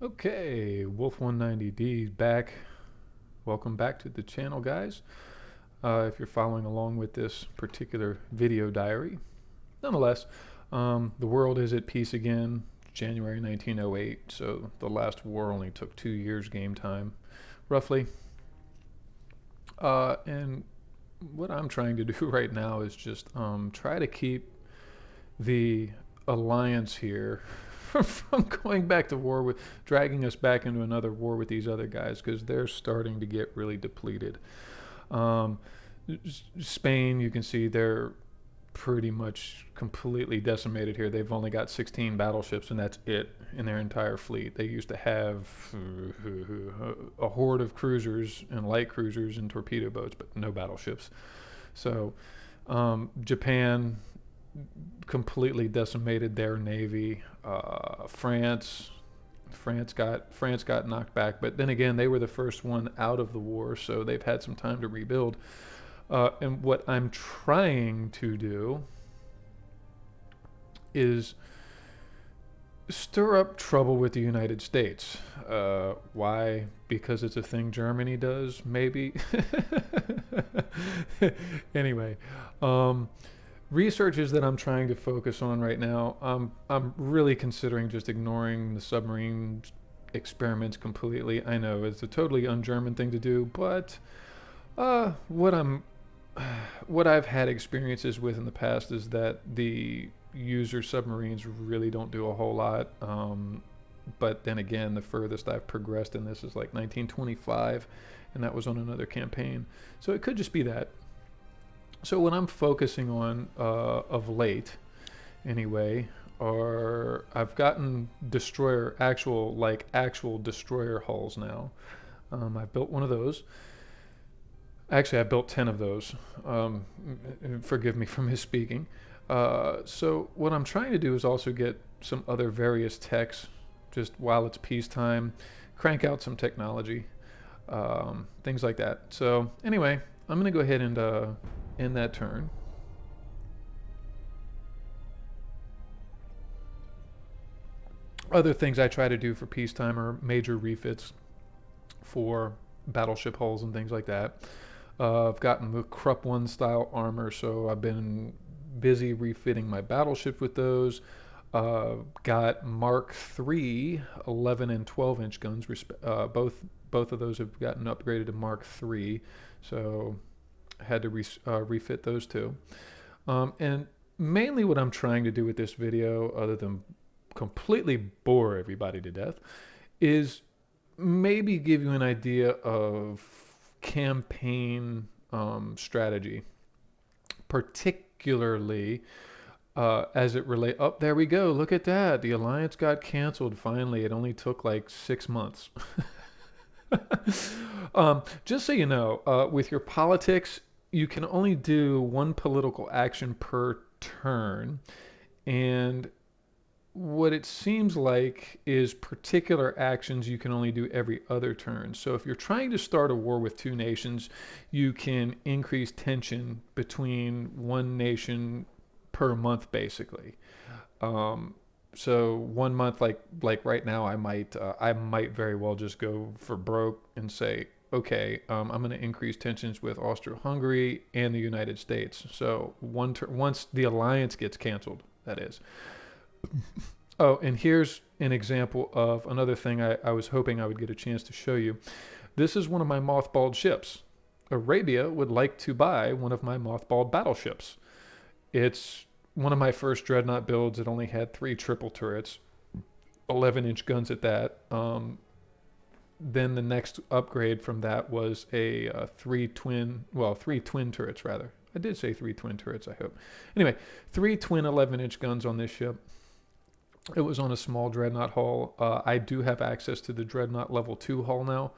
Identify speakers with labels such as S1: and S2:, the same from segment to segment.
S1: Okay, Wolf 190D back. Welcome back to the channel, guys. If you're following along with this particular video diary, nonetheless, the world is at peace again. January 1908, so the last war only took 2 years game time, roughly. And what I'm trying to do right now is just try to keep the alliance here from going back to war with dragging us back into another war with these other guys because they're starting to get really depleted. Um, Spain, you can see they're pretty much completely decimated here. They've only got 16 battleships, and that's it in their entire fleet. They used to have a horde of cruisers and light cruisers and torpedo boats, but no battleships. So Japan completely decimated their navy. France got knocked back, but then again, they were the first one out of the war, so they've had some time to rebuild. And what I'm trying to do is stir up trouble with the United States. Why? Because it's a thing Germany does, maybe. Anyway, researches that I'm trying to focus on right now. I'm really considering just ignoring the submarine experiments completely. I know it's a totally un-German thing to do, but uh, what I'm what I've had experiences with in the past is that the user submarines really don't do a whole lot. But then again, the furthest I've progressed in this is like 1925, and that was on another campaign. So it could just be that. So what I'm focusing on of late, anyway, are I've gotten actual destroyer hulls now. I built one of those. Actually, I built 10 of those. Um, Forgive me for misspeaking. So what I'm trying to do is also get some other various techs, just while it's peacetime, crank out some technology, things like that. So anyway, I'm going to go ahead and end that turn. Other things I try to do for peacetime are major refits for battleship hulls and things like that. I've gotten the Krupp 1 style armor, so I've been busy refitting my battleship with those. Got Mark III 11 and 12-inch guns. Both of those have gotten upgraded to Mark III, so I had to refit those two. And mainly what I'm trying to do with this video, other than completely bore everybody to death, is maybe give you an idea of campaign strategy, particularly as it relates. Oh, there we go. Look at that. The alliance got canceled finally. It only took like 6 months. Just so you know, with your politics, you can only do one political action per turn. And what it seems like is particular actions you can only do every other turn. So if you're trying to start a war with two nations, you can increase tension between one nation per month, basically. Um, so 1 month, like right now, I might very well just go for broke and say, okay, I'm going to increase tensions with Austro-Hungary and the United States. So once the alliance gets canceled, that is. Oh, and here's an example of another thing I was hoping I would get a chance to show you. This is one of my mothballed ships. Arabia would like to buy one of my mothballed battleships. It's one of my first dreadnought builds. It only had 3 triple turrets, 11-inch guns at that. Then the next upgrade from that was a three twin turrets rather. I did say 3 twin turrets, I hope. Anyway, 3 twin 11-inch guns on this ship. It was on a small dreadnought hull. I do have access to the dreadnought level 2 hull now.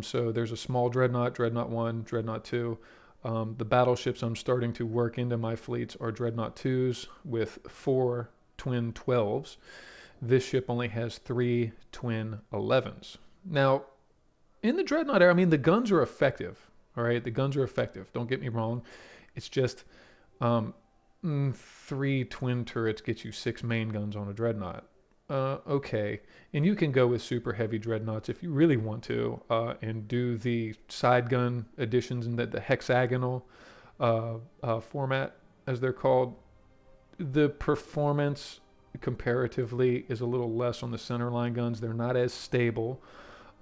S1: So there's a small dreadnought, dreadnought 1, dreadnought 2. The battleships I'm starting to work into my fleets are dreadnought 2s with 4 twin 12s. This ship only has 3 twin 11s. Now, in the dreadnought era, I mean, the guns are effective. All right, the guns are effective. Don't get me wrong. It's just um, 3 twin turrets get you 6 main guns on a dreadnought. Okay. And you can go with super heavy dreadnoughts if you really want to, and do the side gun additions in the hexagonal format, as they're called. The performance comparatively is a little less on the centerline guns. They're not as stable,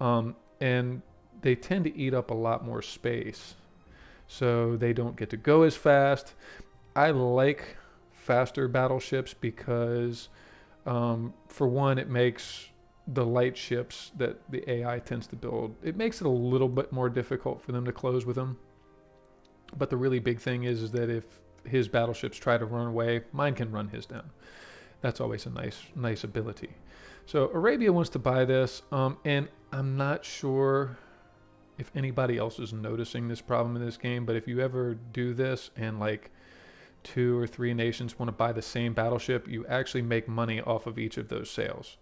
S1: and they tend to eat up a lot more space. So they don't get to go as fast. I like faster battleships because, for one, it makes the light ships that the AI tends to build, it makes it a little bit more difficult for them to close with them. But the really big thing is that if his battleships try to run away, mine can run his down. That's always a nice ability. So Arabia wants to buy this, and I'm not sure if anybody else is noticing this problem in this game, but if you ever do this and like two or three nations want to buy the same battleship, you actually make money off of each of those sales.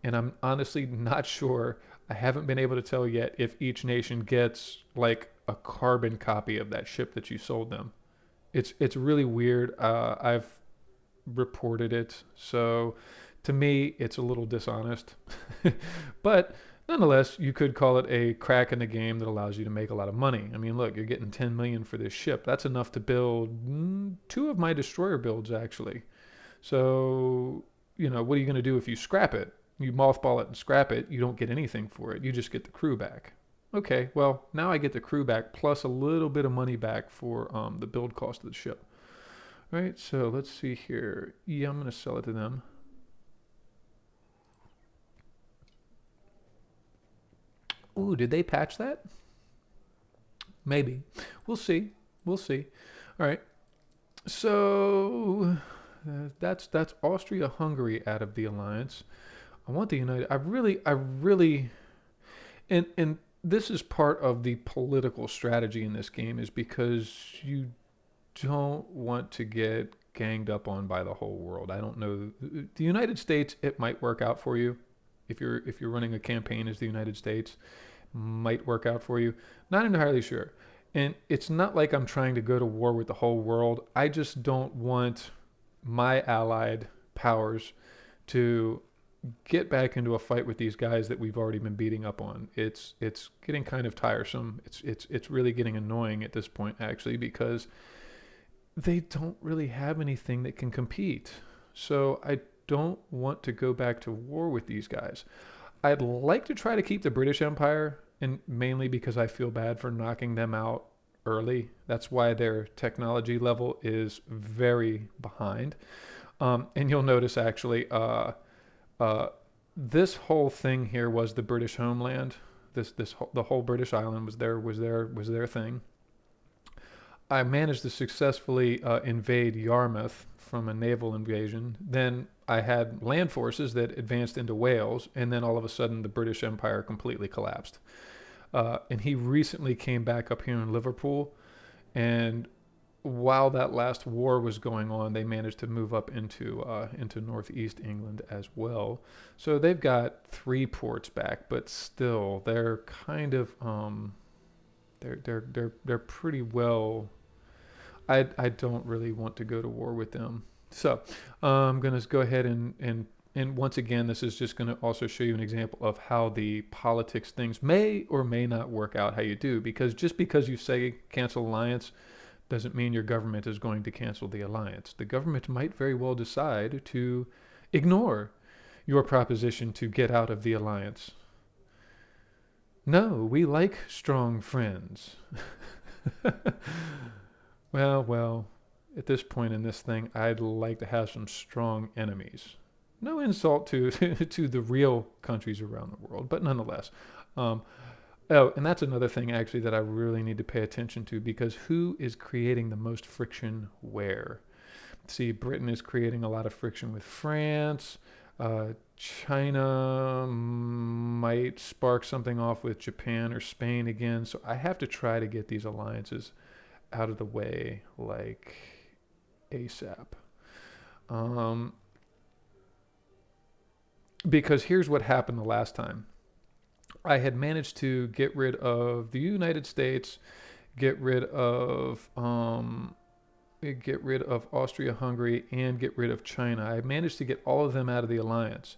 S1: And I'm honestly not sure. I haven't been able to tell yet if each nation gets like a carbon copy of that ship that you sold them. It's really weird. I've reported it, so to me, it's a little dishonest. But nonetheless, you could call it a crack in the game that allows you to make a lot of money. I mean, look, you're getting 10 million for this ship. That's enough to build two of my destroyer builds, actually. So, what are you going to do if you scrap it? You mothball it and scrap it. You don't get anything for it. You just get the crew back. Okay, well, now I get the crew back plus a little bit of money back for the build cost of the ship. All right, so let's see here. Yeah, I'm going to sell it to them. Ooh, did they patch that? Maybe. We'll see. We'll see. All right. So that's Austria-Hungary out of the alliance. I want the United. I really, and this is part of the political strategy in this game, is because you don't want to get ganged up on by the whole world. I don't know. The United States, it might work out for you if you're running a campaign as the United States, might work out for you. Not entirely sure. And it's not like I'm trying to go to war with the whole world. I just don't want my allied powers to get back into a fight with these guys that we've already been beating up on. It's getting kind of tiresome. It's really getting annoying at this point, actually, because they don't really have anything that can compete. So I don't want to go back to war with these guys. I'd like to try to keep the British Empire, and mainly because I feel bad for knocking them out early. That's why their technology level is very behind. And you'll notice actually, uh, this whole thing here was the British homeland. The whole British island was their thing. I managed to successfully invade Yarmouth from a naval invasion. Then I had land forces that advanced into Wales, and then all of a sudden the British Empire completely collapsed. And he recently came back up here in Liverpool, and while that last war was going on, they managed to move up into northeast England as well. So they've got three ports back, but still they're kind of they're pretty well. I don't really want to go to war with them. So I'm going to go ahead and once again, this is just going to also show you an example of how the politics things may or may not work out how you do. Because just because you say cancel alliance doesn't mean your government is going to cancel the alliance. The government might very well decide to ignore your proposition to get out of the alliance. No, we like strong friends. Well, at this point in this thing, I'd like to have some strong enemies. No insult to to the real countries around the world, but nonetheless. Um, oh, and that's another thing actually that I really need to pay attention to, because who is creating the most friction where? See, Britain is creating a lot of friction with France. China might spark something off with Japan or Spain again. So I have to try to get these alliances out of the way like ASAP. Um, because here's what happened the last time. I had managed to get rid of the United States, get rid of Austria-Hungary, and get rid of China. I managed to get all of them out of the alliance.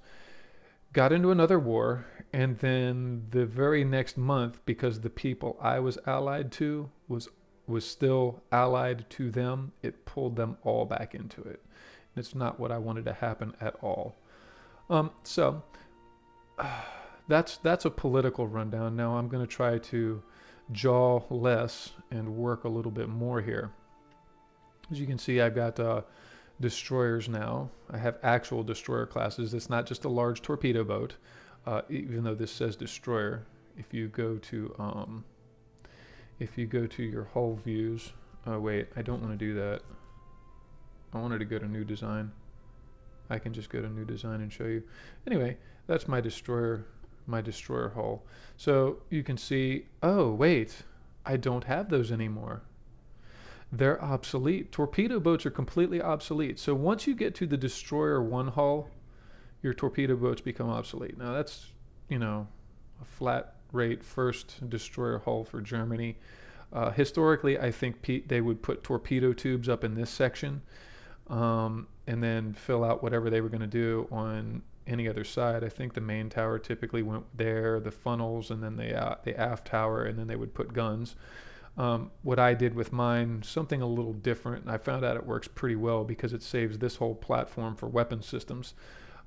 S1: got into another war, and then the very next month, because the people I was allied to was still allied to them, it pulled them all back into it. It's not what I wanted to happen at all. So that's a political rundown. Now I'm going to try to jaw less and work a little bit more here. As you can see, I've got destroyers now. I have actual destroyer classes. It's not just a large torpedo boat, even though this says destroyer. If you go to your hull views, oh wait, I don't want to do that. I wanted to go to new design. I can just go to new design and show you. Anyway, that's my destroyer hull. So you can see, oh wait, I don't have those anymore. They're obsolete. Torpedo boats are completely obsolete. So once you get to the destroyer one hull, your torpedo boats become obsolete. Now that's, a flat rate first destroyer hull for Germany. Historically, I think they would put torpedo tubes up in this section, and then fill out whatever they were going to do on any other side. I think the main tower typically went there, the funnels, and then the aft tower, and then they would put guns. What I did with mine, something a little different, and I found out it works pretty well because it saves this whole platform for weapon systems.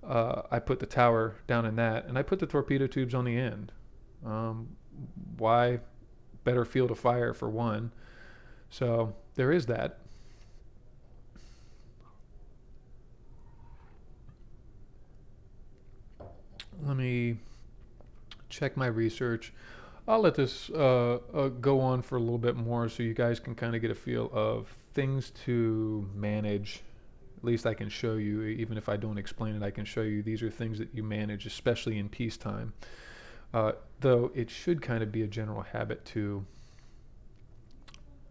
S1: I put the tower down in that, and I put the torpedo tubes on the end. Why? Better field of fire for one. So there is that. Let me check my research. I'll let this go on for a little bit more so you guys can kind of get a feel of things to manage. At least I can show you, even if I don't explain it, I can show you these are things that you manage, especially in peacetime. Though it should kind of be a general habit to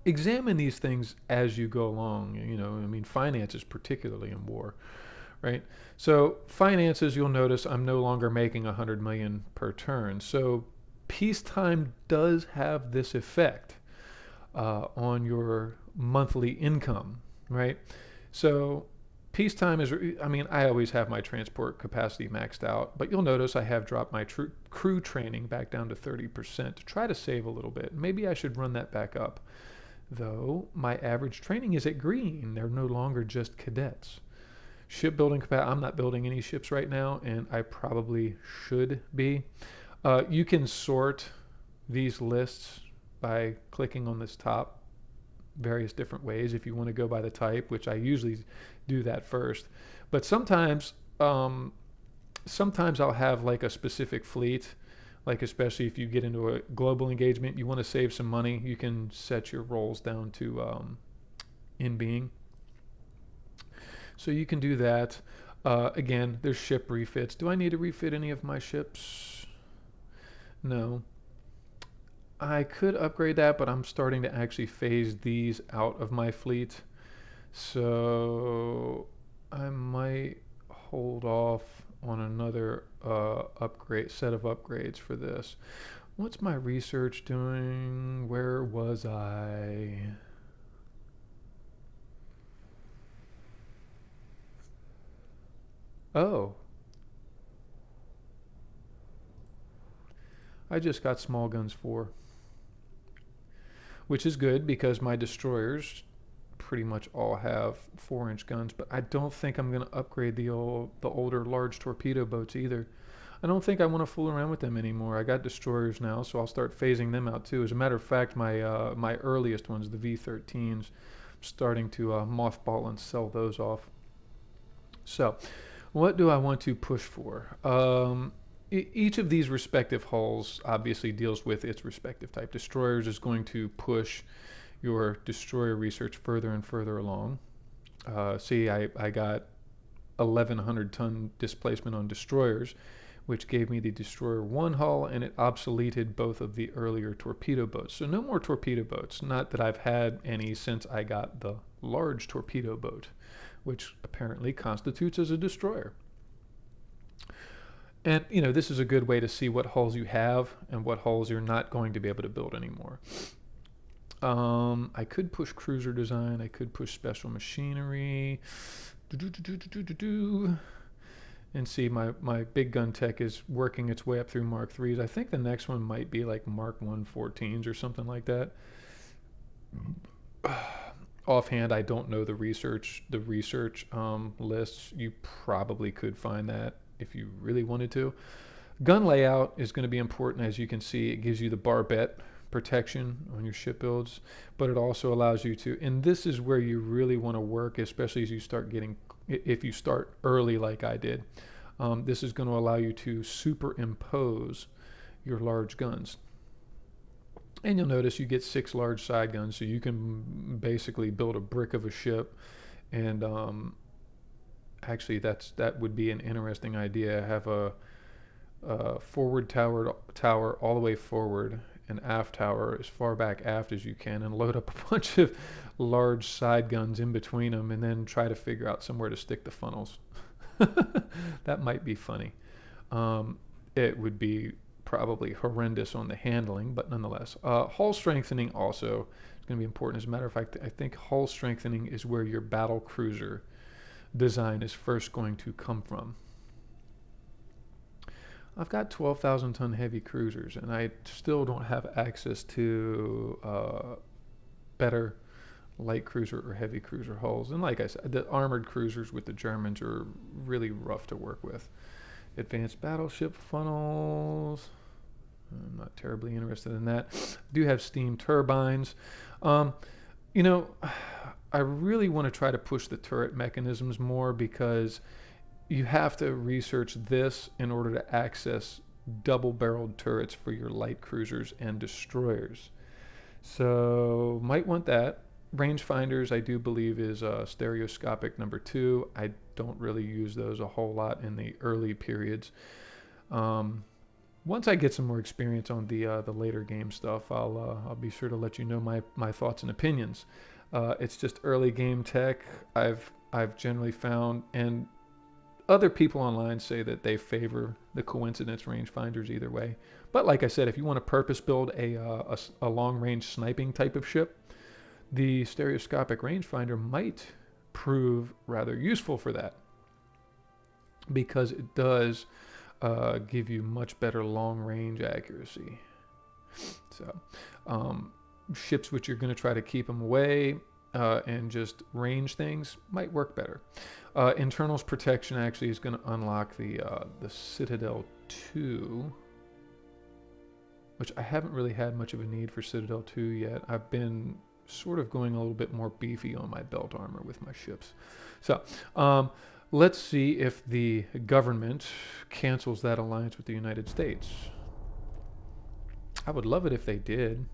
S1: examine these things as you go along. Finances, particularly in war, right? So finances, you'll notice I'm no longer making 100 million per turn. So peacetime does have this effect on your monthly income, right? So peacetime is, I always have my transport capacity maxed out, but you'll notice I have dropped my crew training back down to 30% to try to save a little bit. Maybe I should run that back up. Though my average training is at green. They're no longer just cadets. Shipbuilding capacity, I'm not building any ships right now, and I probably should be. You can sort these lists by clicking on this top various different ways if you want to go by the type, which I usually do that first. But sometimes I'll have like a specific fleet, like especially if you get into a global engagement, you want to save some money, you can set your roles down to in being. So you can do that. Again, there's ship refits. Do I need to refit any of my ships? No. I could upgrade that, but I'm starting to actually phase these out of my fleet. So I might hold off on another set of upgrades for this. What's my research doing? Where was I? Oh, I just got small guns 4, which is good because my destroyers pretty much all have 4-inch guns, but I don't think I'm going to upgrade the older large torpedo boats either. I don't think I want to fool around with them anymore. I got destroyers now, so I'll start phasing them out too. As a matter of fact, my earliest ones, the V13s, I'm starting to mothball and sell those off. So, what do I want to push for? Each of these respective hulls obviously deals with its respective type. Destroyers is going to push your destroyer research further and further along. See, I got 1,100 ton displacement on destroyers, which gave me the destroyer 1 hull, and it obsoleted both of the earlier torpedo boats. So no more torpedo boats. Not that I've had any since I got the large torpedo boat, which apparently constitutes as a destroyer. And this is a good way to see what hulls you have and what hulls you're not going to be able to build anymore. I could push cruiser design. I could push special machinery. And see, my big gun tech is working its way up through Mark threes. I think the next one might be like Mark 114s or something like that. Offhand, I don't know the research lists. You probably could find that if you really wanted to. Gun layout is going to be important. As you can see, it gives you the barbette protection on your ship builds, but it also allows you to, and this is where you really want to work, especially as you start getting, if you start early like I did. This is going to allow you to superimpose your large guns. And you'll notice you get 6 large side guns, so you can basically build a brick of a ship. And actually, that would be an interesting idea. Have a forward tower all the way forward, an aft tower as far back aft as you can, and load up a bunch of large side guns in between them, and then try to figure out somewhere to stick the funnels. That might be funny. It would be probably horrendous on the handling, but nonetheless. Hull strengthening also is going to be important. As a matter of fact, I think hull strengthening is where your battle cruiser design is first going to come from. I've got 12,000 ton heavy cruisers, and I still don't have access to better light cruiser or heavy cruiser hulls. And like I said, the armored cruisers with the Germans are really rough to work with. Advanced battleship funnels. I'm not terribly interested in that. I do have steam turbines. Um, you know, I really want to try to push the turret mechanisms more, because you have to research this in order to access double-barreled turrets for your light cruisers and destroyers. So might want that. Rangefinders, I do believe, is stereoscopic number 2. I don't really use those a whole lot in the early periods. Once I get some more experience on the later game stuff, I'll be sure to let you know my thoughts and opinions. It's just early game tech. I've generally found, and other people online say that they favor the coincidence rangefinders either way. But like I said, if you want to purpose build a long range sniping type of ship, the stereoscopic rangefinder might prove rather useful for that, because it does give you much better long range accuracy. So ships which you're going to try to keep them away and just range things might work better. Internals protection actually is going to unlock the Citadel 2, which I haven't really had much of a need for Citadel 2 yet. I've been sort of going a little bit more beefy on my belt armor with my ships. So let's see if the government cancels that alliance with the United States. I would love it if they did.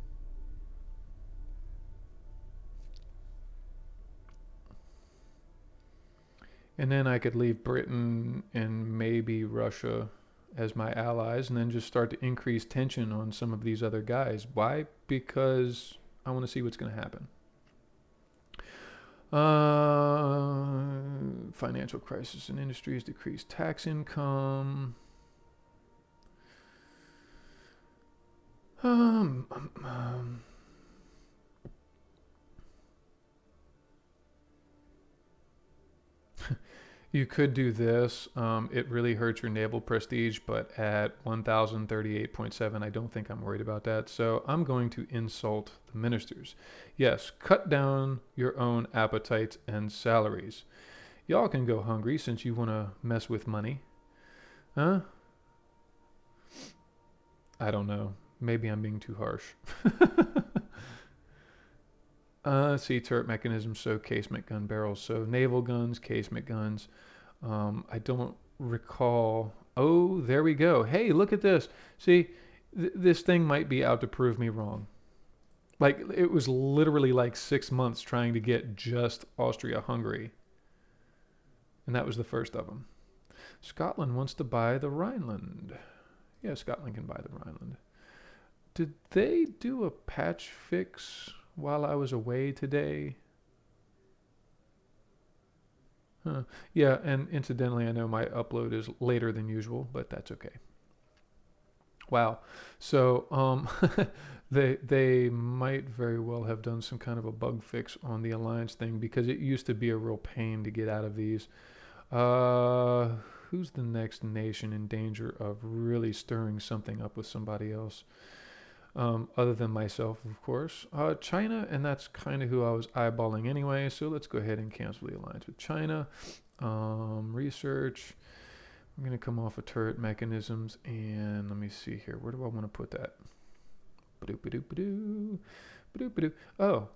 S1: And then I could leave Britain and maybe Russia as my allies, and then just start to increase tension on some of these other guys. Why? Because I want to see what's going to happen. Financial crisis in industries, decreased tax income. You could do this. It really hurts your naval prestige, but at 1038.7, I don't think I'm worried about that. So I'm going to insult the ministers. Yes, cut down your own appetites and salaries. Y'all can go hungry since you want to mess with money. Huh? I don't know. Maybe I'm being too harsh. See, turret mechanisms, so casement gun barrels. So naval guns, casement guns. I don't recall. Oh, there we go. Hey, look at this. See, this thing might be out to prove me wrong. Like, it was literally like 6 months trying to get just Austria-Hungary. And that was the first of them. Scotland wants to buy the Rhineland. Yeah, Scotland can buy the Rhineland. Did they do a patch fix while I was away today? Huh. Yeah, and incidentally, I know my upload is later than usual, but that's okay. Wow. So they might very well have done some kind of a bug fix on the alliance thing, because it used to be a real pain to get out of these. who's the next nation in danger of really stirring something up with somebody else? Other than myself, of course. China, and that's kind of who I was eyeballing anyway, so let's go ahead and cancel the alliance with China. Research. I'm going to come off of turret mechanisms, and let me see here. Where do I want to put that? Oh,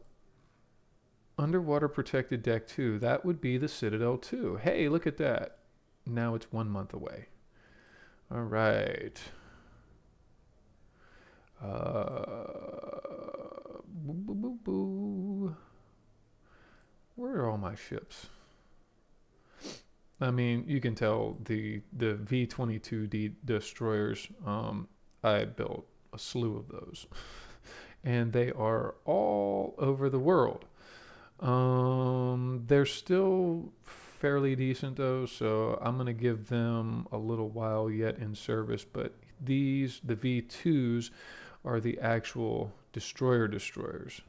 S1: underwater protected deck 2. That would be the Citadel 2. Hey, look at that. Now it's 1 month away. All right. Boo, boo, boo, boo. Where are all my ships? I mean, you can tell the V-22D destroyers. I built a slew of those, and they are all over the world. They're still fairly decent though, so I'm gonna give them a little while yet in service. But the V2s, are the actual destroyers.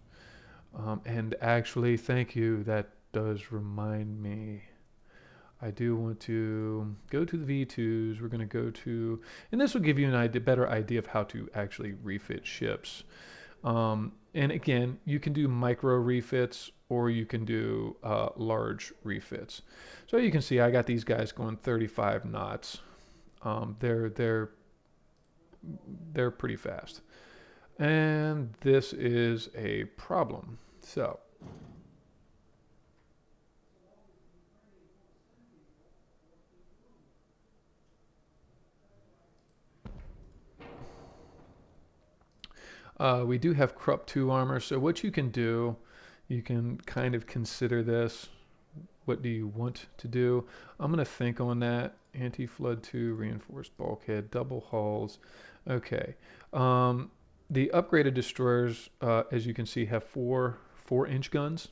S1: And actually, thank you. That does remind me. I do want to go to the V2s. We're going to go to, and this will give you an better idea of how to actually refit ships. And again, you can do micro refits or you can do large refits. So you can see I got these guys going 35 knots. They're pretty fast. And this is a problem. So we do have Krupp 2 armor. So what you can do, you can kind of consider this. What do you want to do? I'm going to think on that. Anti-flood 2, reinforced bulkhead, double hulls. Okay. The upgraded destroyers, as you can see, have four 4-inch guns.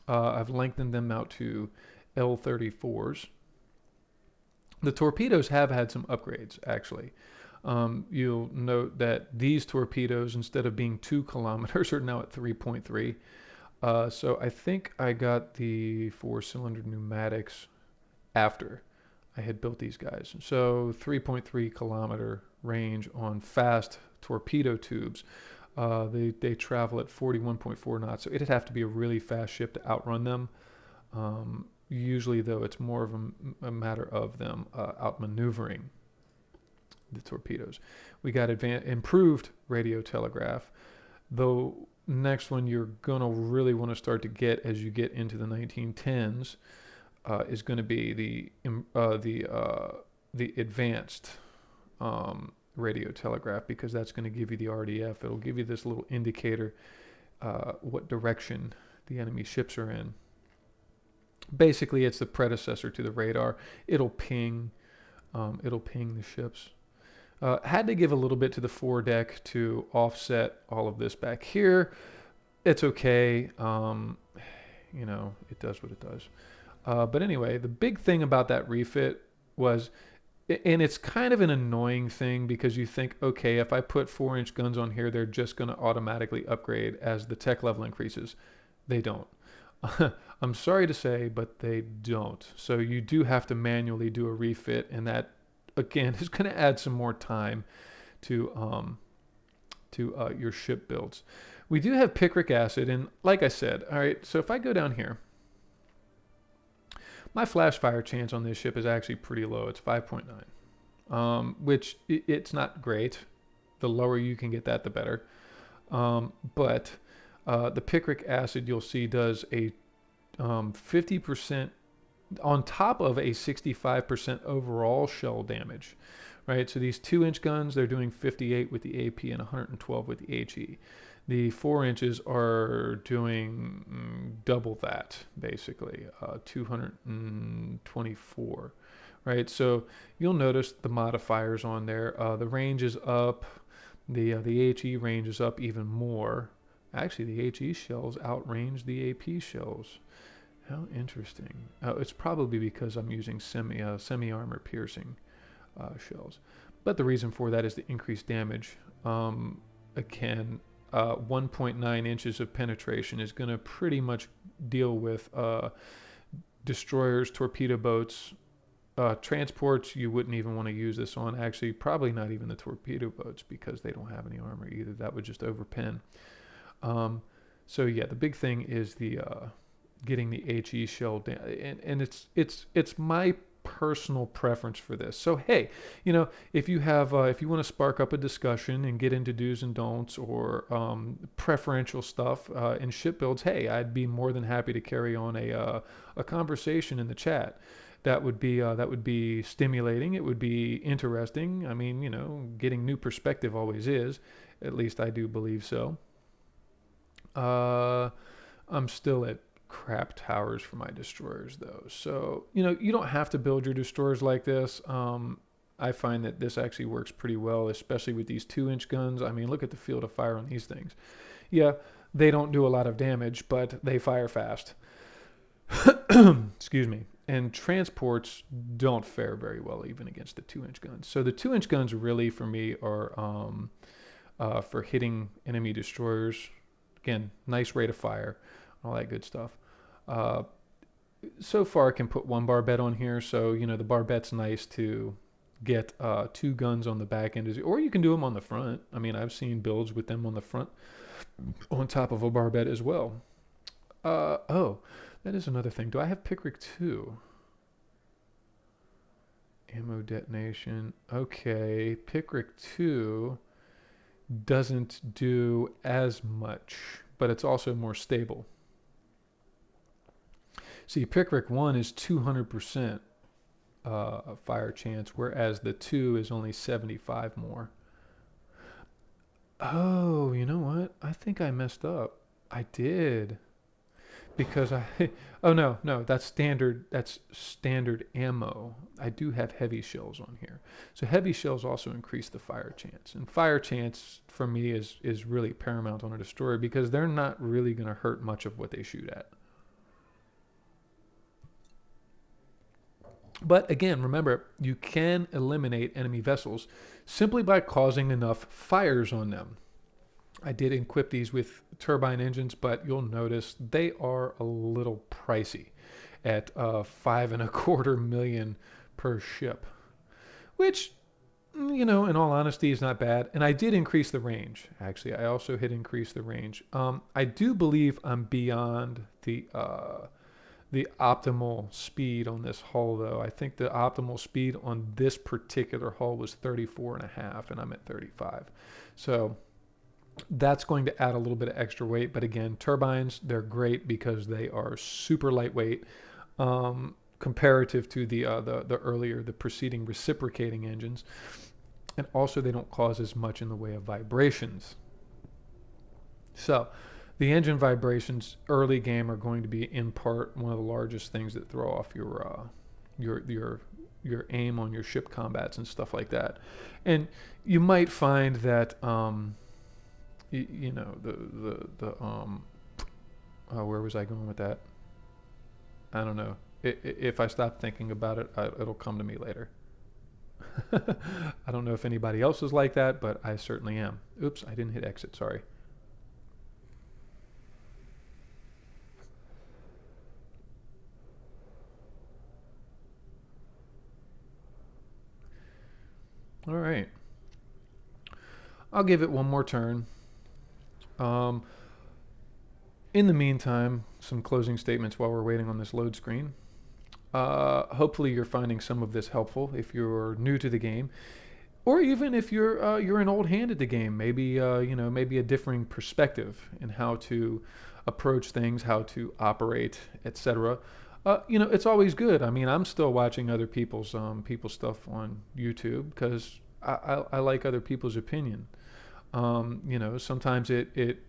S1: I've lengthened them out to L34s. The torpedoes have had some upgrades, actually. You'll note that these torpedoes, instead of being 2 kilometers, are now at 3.3. So I think I got the 4-cylinder pneumatics after I had built these guys. So 3.3 kilometer range on fast torpedo tubes. They travel at 41.4 knots, so it'd have to be a really fast ship to outrun them. Usually, though, it's more of a matter of them outmaneuvering the torpedoes. We got improved radio telegraph, though. Next one you're gonna really want to start to get as you get into the 1910s is going to be the advanced radio telegraph, because that's going to give you the RDF. It'll give you this little indicator what direction the enemy ships are in. Basically, it's the predecessor to the radar. It'll ping the ships. Had to give a little bit to the foredeck to offset all of this back here. It's okay. It does what it does. But anyway, the big thing about that refit was, and it's kind of an annoying thing because you think, okay, if I put 4-inch guns on here, they're just going to automatically upgrade as the tech level increases. They don't. I'm sorry to say, but they don't. So you do have to manually do a refit, and that, again, is going to add some more time to your ship builds. We do have picric acid, and like I said, all right, so if I go down here, my flash fire chance on this ship is actually pretty low. It's 5.9, which it's not great. The lower you can get that, the better. But the picric acid, you'll see, does a 50% on top of a 65% overall shell damage, right? So these 2-inch guns, they're doing 58 with the AP and 112 with the HE. The 4 inches are doing double that, basically, 224, right? So you'll notice the modifiers on there. The range is up. The HE range is up even more. Actually, the HE shells outrange the AP shells. How interesting. It's probably because I'm using semi-armor piercing shells. But the reason for that is the increased damage. Again, 1.9 inches of penetration is going to pretty much deal with destroyers, torpedo boats, Transports, you wouldn't even want to use this on. Actually, probably not even the torpedo boats because they don't have any armor either. That would just overpin. Um, so yeah, the big thing is the getting the HE shell down, and it's my personal preference for this. So hey, if you want to spark up a discussion and get into do's and don'ts or preferential stuff in ship builds, hey, I'd be more than happy to carry on a conversation in the chat. That would be stimulating. It would be interesting. I mean, getting new perspective always is. At least I do believe so. Uh, I'm still at crap towers for my destroyers though. So, you don't have to build your destroyers like this. I find that this actually works pretty well, especially with these 2-inch guns. I mean, look at the field of fire on these things. Yeah, they don't do a lot of damage, but they fire fast. Excuse me. And transports don't fare very well even against the 2-inch guns. So the 2-inch guns really for me are for hitting enemy destroyers. Again, nice rate of fire, all that good stuff. Uh, so far, I can put one barbette on here, so the barbette's nice to get 2 guns on the back end, or you can do them on the front. I mean, I've seen builds with them on the front, on top of a barbette as well. Oh, that is another thing. Do I have Pickrick 2? Ammo detonation. Okay, Pickrick 2 doesn't do as much, but it's also more stable. See, Pickrick 1 is 200% fire chance, whereas the 2 is only 75 more. Oh, you know what? I think I messed up. I did. Because oh no, that's standard ammo. I do have heavy shells on here. So heavy shells also increase the fire chance. And fire chance for me is really paramount on a destroyer because they're not really going to hurt much of what they shoot at. But again, remember, you can eliminate enemy vessels simply by causing enough fires on them. I did equip these with turbine engines, but you'll notice they are a little pricey at $5.25 million per ship, which, in all honesty, is not bad. And I did increase the range. Actually, I also hit increase the range. I do believe I'm beyond the optimal speed on this hull, though. I think the optimal speed on this particular hull was 34.5, and I'm at 35. So that's going to add a little bit of extra weight. But again, turbines, they're great because they are super lightweight comparative to the preceding reciprocating engines. And also they don't cause as much in the way of vibrations. So the engine vibrations early game are going to be in part one of the largest things that throw off your aim on your ship combats and stuff like that. And you might find that where was I going with that? I don't know. If I stop thinking about it, it'll come to me later. I don't know if anybody else is like that, but I certainly am. Oops, I didn't hit exit. Sorry. All right. I'll give it one more turn. In the meantime, some closing statements while we're waiting on this load screen. Hopefully you're finding some of this helpful if you're new to the game, or even if you're an old hand at the game. Maybe maybe a differing perspective in how to approach things, how to operate, etc. It's always good. I mean, I'm still watching other people's stuff on YouTube because I like other people's opinion. Sometimes it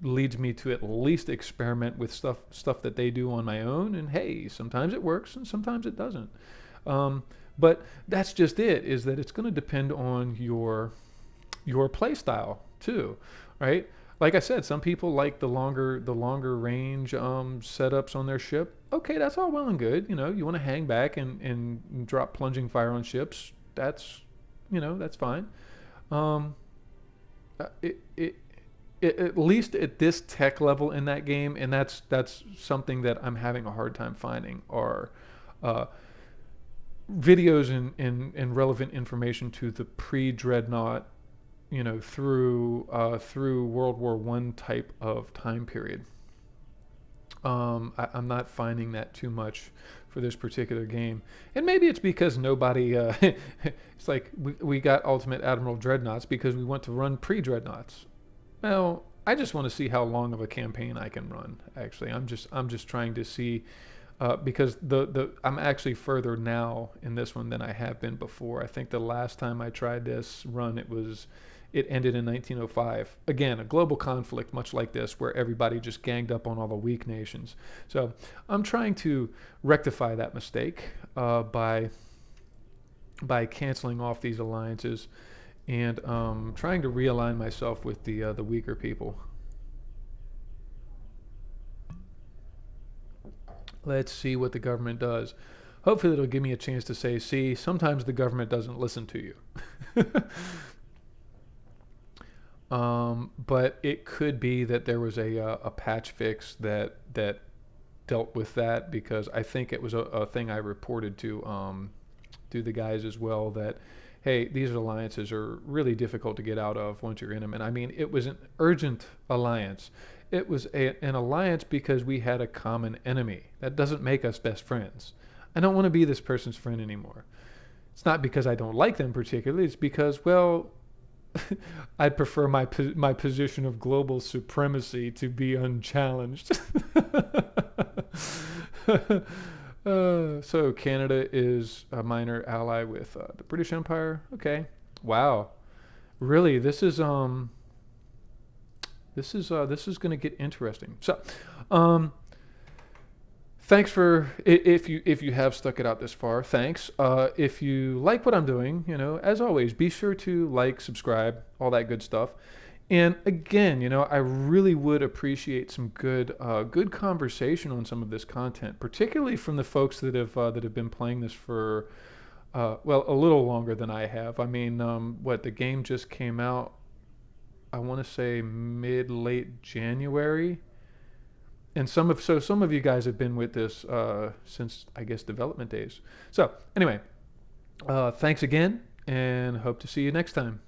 S1: leads me to at least experiment with stuff that they do on my own, and hey, sometimes it works and sometimes it doesn't. But that's just it, is that it's going to depend on your play style too, right? Like I said, some people like the longer range setups on their ship. Okay, that's all well and good. You want to hang back and drop plunging fire on ships. That's that's fine. At least at this tech level in that game, and that's something that I'm having a hard time finding, are videos and relevant information to the pre-dreadnought, through World War One type of time period. I'm not finding that too much for this particular game, and maybe it's because nobody. It's like we got Ultimate Admiral Dreadnoughts because we want to run pre-dreadnoughts. Well, I just want to see how long of a campaign I can run. Actually, I'm just trying to see, because the I'm actually further now in this one than I have been before. I think the last time I tried this run, it ended in 1905. Again, a global conflict, much like this, where everybody just ganged up on all the weak nations. So I'm trying to rectify that mistake, by canceling off these alliances and trying to realign myself with the weaker people. Let's see what the government does. Hopefully, it'll give me a chance to say, see, sometimes the government doesn't listen to you. But it could be that there was a patch fix that dealt with that, because I think it was a thing I reported to the guys as well, that hey, these alliances are really difficult to get out of once you're in them. And I mean, it was an urgent alliance. It was an alliance because we had a common enemy. That doesn't make us best friends. I don't want to be this person's friend anymore. It's not because I don't like them particularly. It's because, well, I'd prefer my position of global supremacy to be unchallenged. So Canada is a minor ally with the British Empire. Okay, wow, really? This is going to get interesting. So, um, thanks for if you have stuck it out this far. Thanks. If you like what I'm doing, as always, be sure to like, subscribe, all that good stuff. And again, I really would appreciate some good conversation on some of this content, particularly from the folks that have been playing this for well, a little longer than I have. I mean, what, the game just came out, I want to say mid late January, and some of you guys have been with this since, I guess, development days. So anyway, thanks again, and hope to see you next time.